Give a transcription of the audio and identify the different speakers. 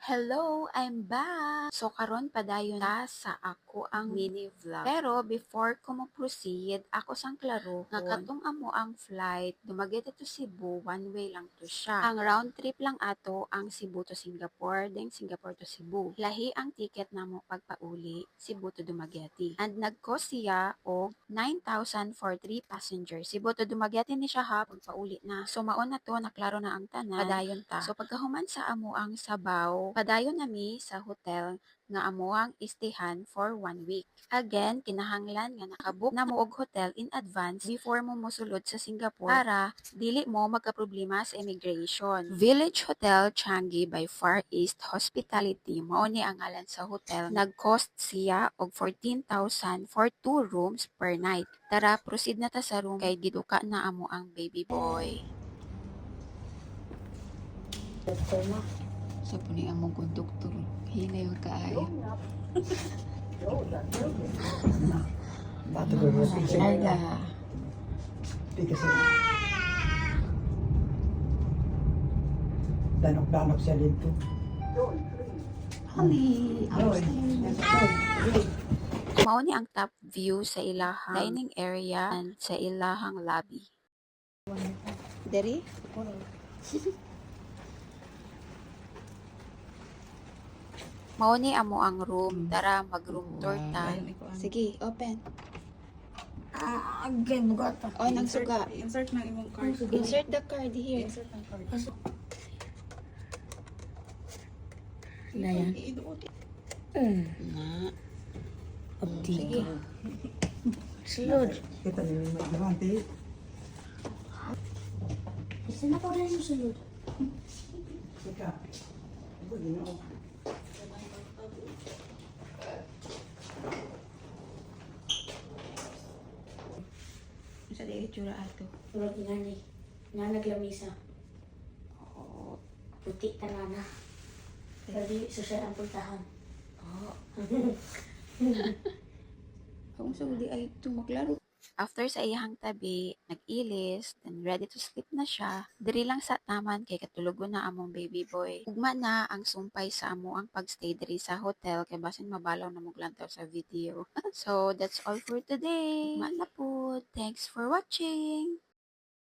Speaker 1: Hello, I'm back! So karon padayon ta sa ako ang mini vlog. Pero before ko mo proceed, ako sang klaro nga katong amo ang flight, dumagit to Cebu, one way lang to siya. Ang round trip lang ato ang Cebu to Singapore, then Singapore to Cebu. Lahi ang ticket namo pagpauli, Cebu to Dumaguete. And nag-cost siya og 9,000 for 3 passengers. Cebu to Dumaguete ni siya ha, pagpauli na. So maon na to, naklaro na ang tanan, padayon ta. So pagkahuman sa amo ang Sabaw, padayon nami sa hotel nga amuang istihan for 1 week. Again, kinahanglan nga nakabook na mo og hotel in advance before mo mosulod sa Singapore para dili mo magka-problema sa immigration. Village Hotel Changi by Far East Hospitality mao ni ang ngalan sa hotel. Nag-cost siya og 14,000 for 2 rooms per night. Tara, proceed na ta sa room kay giduka na amo ang baby boy. Sa po ni among konduktor, hinay yung kaayo.
Speaker 2: Bato ko mo
Speaker 1: Ala.
Speaker 2: kasi danok-danok siya dito.
Speaker 1: Honey, mao ni ang top view sa ilahang dining area and sa ilahang lobby. Dere? Mao ni amo ang room. Tara, mag-room tour ta. Sige, open.
Speaker 3: Again, bugat pa.
Speaker 1: Oh, nang suga.
Speaker 3: Insert ng imong card.
Speaker 1: Insert the card here.
Speaker 3: Insert ng card.
Speaker 1: Na yan. Na.
Speaker 3: Sige. Sulod.
Speaker 2: Kita niyo yung magdamante.
Speaker 3: Isa na po rin yung sulod.
Speaker 2: Sika. Ito, ginoo.
Speaker 1: Sa di itsura ato.
Speaker 3: Sulod nga ni. Nga naglamisa.
Speaker 1: Oo.
Speaker 3: Puti tanana. Pero di social ang puntahan.
Speaker 1: Oh. Kung sa uli ay tumaglaro. After sa iyang tabi, nag-ilis, then ready to sleep na siya. Diri lang sa taman kay katulogon na among baby boy. Ugma na ang sumpay sa amo ang pagstay diri sa hotel kay basin mabalaw na muglantaw sa video. So that's all for today. Ugma na po. Thanks for watching.